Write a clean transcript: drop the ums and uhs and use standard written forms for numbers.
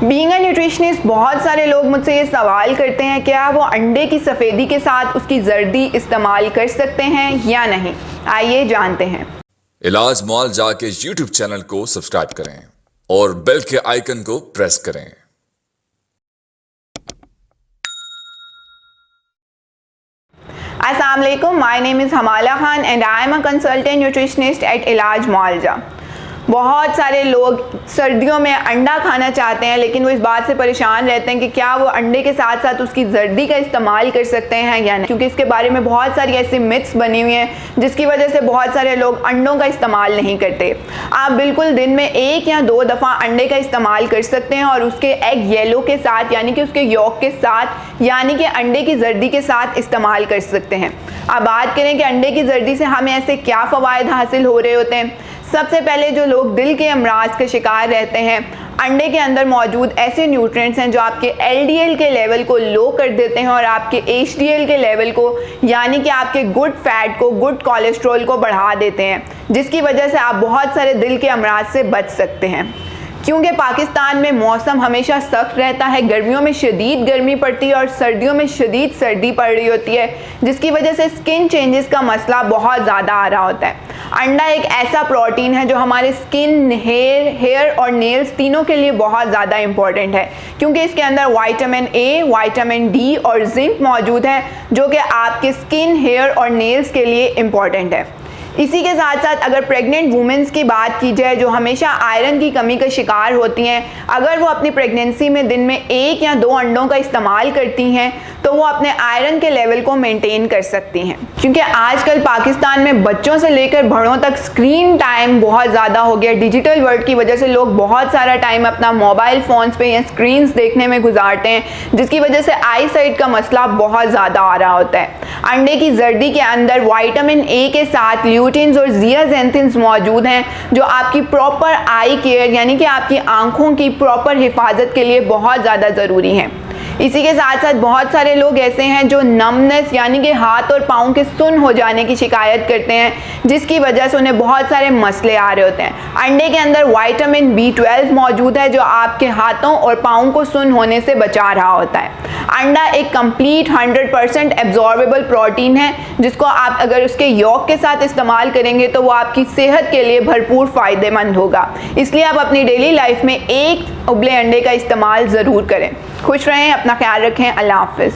Being a nutritionist बहुत सारे लोग मुझसे ये सवाल करते हैं क्या वो अंडे की सफ़ेदी के साथ उसकी जर्दी इस्तेमाल कर सकते हैं या नहीं। आइए जानते हैं। इलाज मुआलजा के YouTube चैनल को सब्सक्राइब करें और बेल के आइकन को प्रेस करें। अस्सलाम वालेकुम, my name is Hamala Khan and I am a consultant nutritionist at Ilaj Muaalja. बहुत सारे लोग सर्दियों में अंडा खाना चाहते हैं लेकिन वो इस बात से परेशान रहते हैं कि क्या वो अंडे के साथ साथ उसकी जर्दी का इस्तेमाल कर सकते हैं या नहीं, क्योंकि इसके बारे में बहुत सारी ऐसी मिथ्स बनी हुई हैं जिसकी वजह से बहुत सारे लोग अंडों का इस्तेमाल नहीं करते। आप बिल्कुल दिन में 1 या 2 दफ़ा अंडे का इस्तेमाल कर सकते हैं और उसके एग येलो के साथ यानी कि उसके यॉक के साथ यानी कि अंडे की जर्दी के साथ इस्तेमाल कर सकते हैं। अब बात करें कि अंडे की जर्दी से हमें ऐसे क्या फ़वाइद हासिल हो रहे होते हैं। सबसे पहले जो लोग दिल के अमराज के शिकार रहते हैं, अंडे के अंदर मौजूद ऐसे न्यूट्रिएंट्स हैं जो आपके LDL के लेवल को लो कर देते हैं और आपके HDL के लेवल को यानी कि आपके गुड फैट को, गुड कोलेस्ट्रॉल को बढ़ा देते हैं, जिसकी वजह से आप बहुत सारे दिल के अमराज से बच सकते हैं। क्योंकि पाकिस्तान में मौसम हमेशा सख्त रहता है, गर्मियों में शदीद गर्मी पड़ती है और सर्दियों में शदीद सर्दी पड़ रही होती है, जिसकी वजह से स्किन चेंजेस का मसला बहुत ज़्यादा आ रहा होता है। अंडा एक ऐसा प्रोटीन है जो हमारे स्किन, हेयर और नेल्स तीनों के लिए बहुत ज़्यादा इम्पॉर्टेंट है, क्योंकि इसके अंदर विटामिन A, विटामिन D और जिंक मौजूद है जो कि आपके स्किन, हेयर और नेल्स के लिए इम्पॉर्टेंट है। इसी के साथ साथ अगर प्रेग्नेंट वुमेंस की बात की जाए जो हमेशा आयरन की कमी का शिकार होती हैं, अगर वो अपनी प्रेगनेंसी में दिन में 1 या 2 अंडों का इस्तेमाल करती हैं तो वो अपने आयरन के लेवल को मेंटेन कर सकती हैं। क्योंकि आजकल पाकिस्तान में बच्चों से लेकर बड़ों तक स्क्रीन टाइम बहुत ज़्यादा हो गया। डिजिटल वर्ल्ड की वजह से लोग बहुत सारा टाइम अपना मोबाइल फ़ोन्स पे या स्क्रीन्स देखने में गुजारते हैं, जिसकी वजह से आई साइट का मसला बहुत ज़्यादा आ रहा होता है। अंडे की जर्दी के अंदर विटामिन A के साथ ल्यूटिन्स और ज़ियाज़ैंथिन्स मौजूद हैं जो आपकी प्रॉपर आई केयर यानी कि आपकी आंखों की प्रॉपर हिफाजत के लिए बहुत ज़्यादा ज़रूरी हैं। इसी के साथ साथ बहुत सारे लोग ऐसे हैं जो नमनेस यानी कि हाथ और पाँव के सुन्न हो जाने की शिकायत करते हैं, जिसकी वजह से उन्हें बहुत सारे मसले आ रहे होते हैं। अंडे के अंदर विटामिन B12 मौजूद है जो आपके हाथों और पाँव को सुन्न होने से बचा रहा होता है। अंडा एक कंप्लीट 100% एब्जॉर्बेबल प्रोटीन है जिसको आप अगर उसके यॉक के साथ इस्तेमाल करेंगे तो वो आपकी सेहत के लिए भरपूर फ़ायदेमंद होगा। इसलिए आप अपनी डेली लाइफ में 1 उबले अंडे का इस्तेमाल ज़रूर करें। खुश रहें, अपना ख्याल रखें। अल्लाह हाफ़िज़।